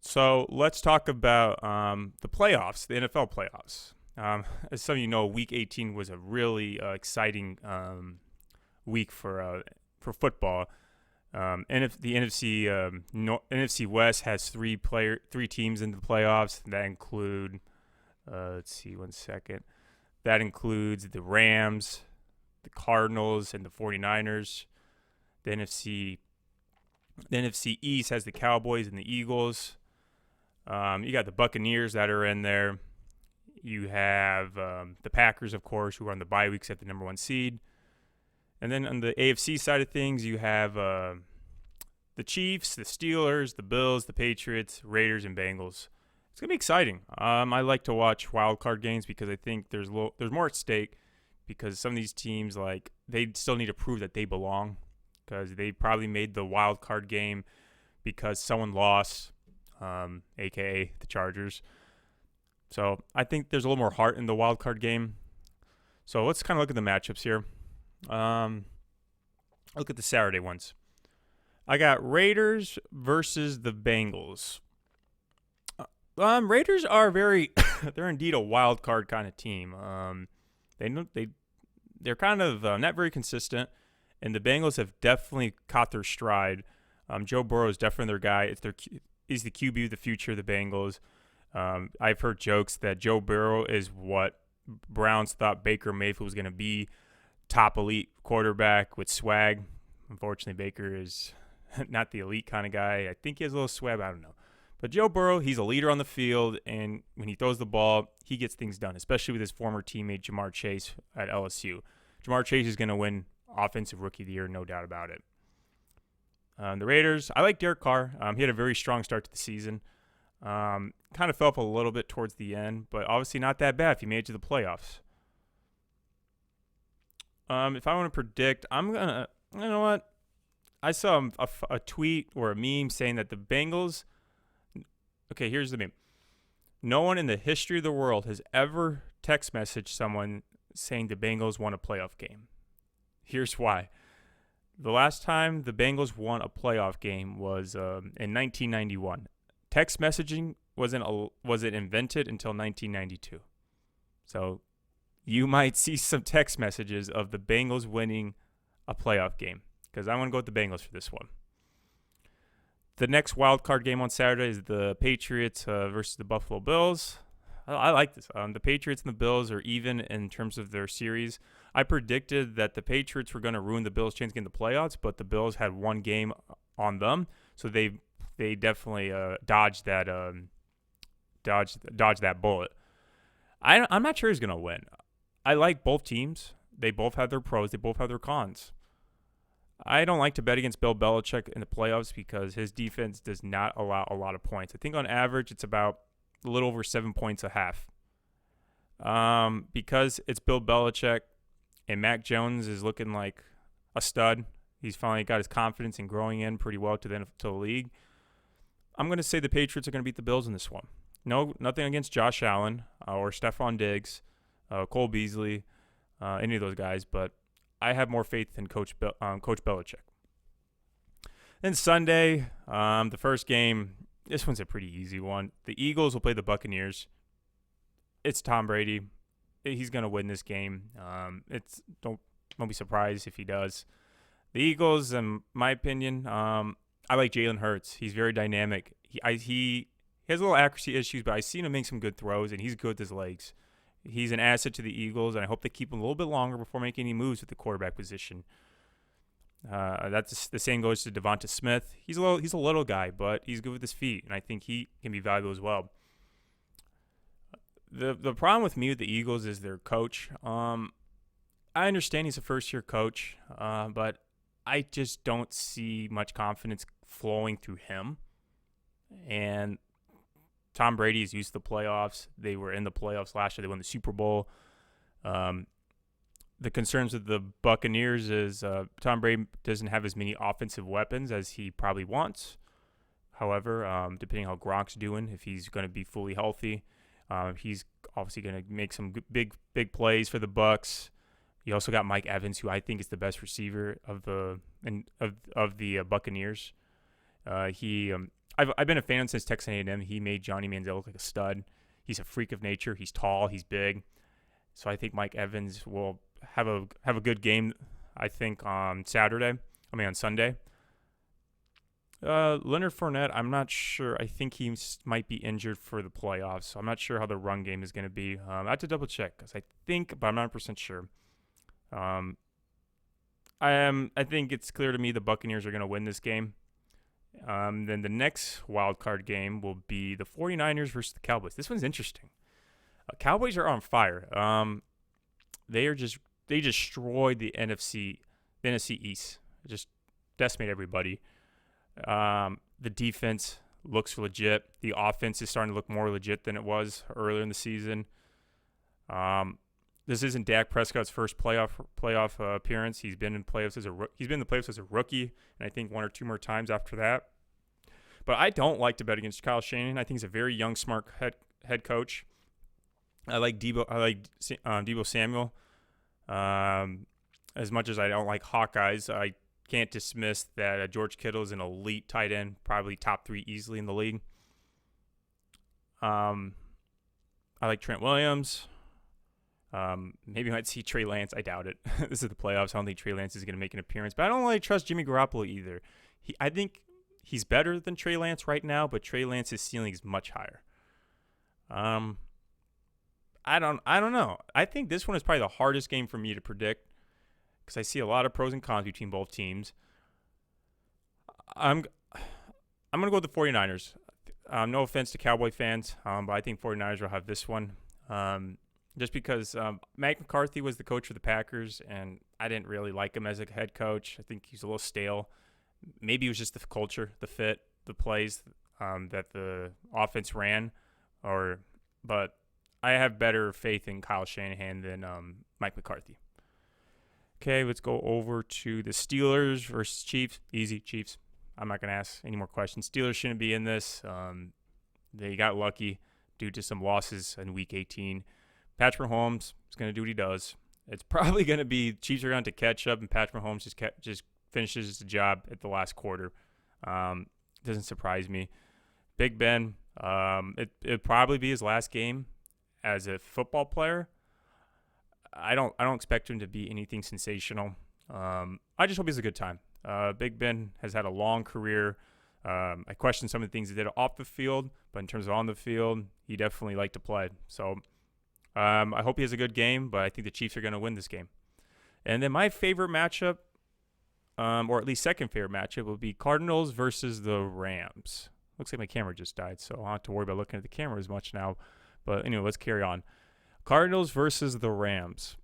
So let's talk about the playoffs, the NFL playoffs. As some of you know, Week 18 was a really exciting week for football. And if the NFC West has three teams in the playoffs that include, let's see, one second. That includes the Rams, the Cardinals, and the 49ers. The NFC East has the Cowboys and the Eagles. You got the Buccaneers that are in there. You have the Packers, of course, who are on the bye weeks at the number one seed. And then on the AFC side of things, you have the Chiefs, the Steelers, the Bills, the Patriots, Raiders, and Bengals. It's going to be exciting. I like to watch wild card games because I think there's more at stake because some of these teams, they still need to prove that they belong because they probably made the wild card game because someone lost, a.k.a. the Chargers. So I think there's a little more heart in the wild card game. So let's kind of look at the matchups here. Look at the Saturday ones. I got Raiders versus the Bengals. Raiders are they're indeed a wild card kind of team. They're kind of not very consistent, and the Bengals have definitely caught their stride. Joe Burrow is definitely their guy. He's the QB of the future of the Bengals. I've heard jokes that Joe Burrow is what Browns thought Baker Mayfield was going to be, top elite quarterback with swag. Unfortunately, Baker is not the elite kind of guy. I think he has a little swag. I don't know. But Joe Burrow, he's a leader on the field, and when he throws the ball, he gets things done, especially with his former teammate Jamar Chase at LSU. Jamar Chase is going to win Offensive Rookie of the Year, no doubt about it. The Raiders, I like Derek Carr. He had a very strong start to the season. Kind of fell up a little bit towards the end, but obviously not that bad if he made it to the playoffs. If I want to predict, you know what? I saw a tweet or a meme saying that the Bengals. Okay, here's the meme. No one in the history of the world has ever text messaged someone saying the Bengals won a playoff game. Here's why. The last time the Bengals won a playoff game was in 1991. Text messaging wasn't invented until 1992. So you might see some text messages of the Bengals winning a playoff game because I want to go with the Bengals for this one. The next wild card game on Saturday is the Patriots versus the Buffalo Bills. I like this. The Patriots and the Bills are even in terms of their series. I predicted that the Patriots were going to ruin the Bills' chance to get in the playoffs, but the Bills had one game on them, so they definitely dodged that bullet. I'm not sure who's going to win. I like both teams. They both have their pros. They both have their cons. I don't like to bet against Bill Belichick in the playoffs because his defense does not allow a lot of points. I think on average it's about a little over 7 points a half. Because it's Bill Belichick and Mac Jones is looking like a stud. He's finally got his confidence and growing in pretty well to the league. I'm going to say the Patriots are going to beat the Bills in this one. No, nothing against Josh Allen or Stephon Diggs, Cole Beasley, any of those guys, but I have more faith in Coach Belichick. Then Sunday, the first game, this one's a pretty easy one. The Eagles will play the Buccaneers. It's Tom Brady. He's going to win this game. Don't be surprised if he does. The Eagles, in my opinion, I like Jalen Hurts. He's very dynamic. He has a little accuracy issues, but I've seen him make some good throws, and he's good with his legs. He's an asset to the Eagles, and I hope they keep him a little bit longer before making any moves with the quarterback position. That's the same goes to Devonta Smith. He's a little guy, but he's good with his feet, and I think he can be valuable as well. The problem with me with the Eagles is their coach. I understand he's a first-year coach, but I just don't see much confidence flowing through him. And Tom Brady is used to the playoffs. They were in the playoffs last year. They won the Super Bowl. The concerns with the Buccaneers is Tom Brady doesn't have as many offensive weapons as he probably wants. However, depending how Gronk's doing, if he's going to be fully healthy, he's obviously going to make some big plays for the Bucs. You also got Mike Evans, who I think is the best receiver of the Buccaneers. I've been a fan since Texas A&M. He made Johnny Manziel look like a stud. He's a freak of nature. He's tall. He's big. So I think Mike Evans will have a good game. I think on Sunday. Leonard Fournette, I'm not sure. I think he might be injured for the playoffs, so I'm not sure how the run game is going to be. I have to double check because I think, but I'm not 100% sure. I think it's clear to me the Buccaneers are going to win this game. Then the next wild card game will be the 49ers versus the Cowboys. This one's interesting. Cowboys are on fire. They destroyed the NFC East. Just decimated everybody. The defense looks legit. The offense is starting to look more legit than it was earlier in the season. This isn't Dak Prescott's first playoff appearance. He's been in the playoffs as a rookie, and I think one or two more times after that. But I don't like to bet against Kyle Shanahan. I think he's a very young, smart head coach. I like Deebo Samuel. As much as I don't like Hawkeyes, I can't dismiss that George Kittle is an elite tight end, probably top 3 easily in the league. I like Trent Williams. Maybe I might see Trey Lance. I doubt it. This is the playoffs. I don't think Trey Lance is going to make an appearance. But I don't really trust Jimmy Garoppolo either. I think he's better than Trey Lance right now, but Trey Lance's ceiling is much higher. I don't know. I think this one is probably the hardest game for me to predict because I see a lot of pros and cons between both teams. I'm going to go with the 49ers. No offense to Cowboy fans, but I think 49ers will have this one. Just because Mike McCarthy was the coach of the Packers, and I didn't really like him as a head coach. I think he's a little stale. Maybe it was just the culture, the fit, the plays that the offense ran. But I have better faith in Kyle Shanahan than Mike McCarthy. Okay, let's go over to the Steelers versus Chiefs. Easy, Chiefs. I'm not going to ask any more questions. Steelers shouldn't be in this. They got lucky due to some losses in Week 18. Patrick Mahomes is going to do what he does. It's probably going to be Chiefs are going to catch up, and Patrick Mahomes just finishes the job at the last quarter. Doesn't surprise me. Big Ben, it'd probably be his last game as a football player. I don't expect him to be anything sensational. I just hope he's a good time. Big Ben has had a long career. I question some of the things he did off the field, but in terms of on the field, he definitely liked to play. So I hope he has a good game, but I think the Chiefs are going to win this game. And then my favorite matchup, or at least second favorite matchup, will be Cardinals versus the Rams. Looks like my camera just died, so I don't have to worry about looking at the camera as much now. But anyway, let's carry on. Cardinals versus the Rams.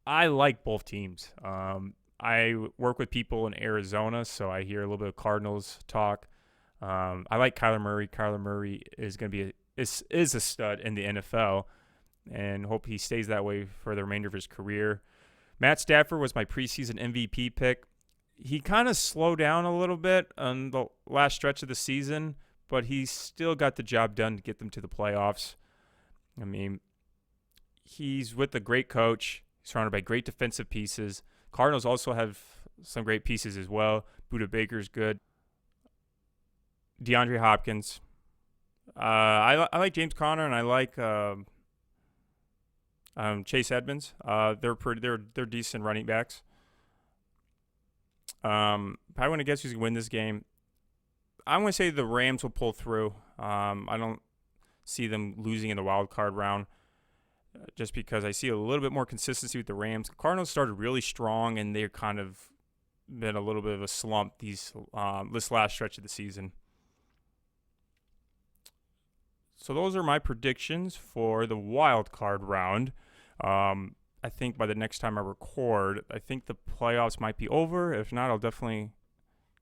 I like both teams. I work with people in Arizona, so I hear a little bit of Cardinals talk. I like Kyler Murray. Kyler Murray is going to be is a stud in the NFL, and hope he stays that way for the remainder of his career. Matt Stafford was my preseason MVP pick. He kind of slowed down a little bit on the last stretch of the season, but he still got the job done to get them to the playoffs. I mean, he's with a great coach, surrounded by great defensive pieces. Cardinals also have some great pieces as well. Budda Baker's good. DeAndre Hopkins. I like James Conner, and I like Chase Edmonds. They're decent running backs. If I want to guess who's going to win this game, I'm going to say the Rams will pull through. I don't see them losing in the wild card round just because I see a little bit more consistency with the Rams. Cardinals started really strong, and they're kind of been a little bit of a slump this last stretch of the season. So those are my predictions for the wild card round. I think by the next time I record, I think the playoffs might be over. If not, I'll definitely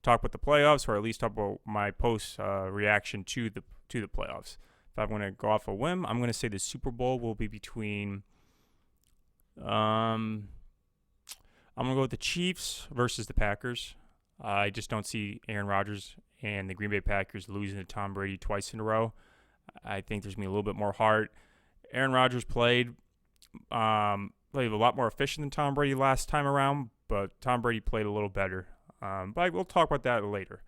talk about the playoffs, or at least talk about my post reaction to the playoffs. If I'm going to go off a whim, I'm going to say the Super Bowl will be between. I'm going to go with the Chiefs versus the Packers. I just don't see Aaron Rodgers and the Green Bay Packers losing to Tom Brady twice in a row. I think there's going to be a little bit more heart. Aaron Rodgers played a lot more efficient than Tom Brady last time around, but Tom Brady played a little better. But we'll talk about that later.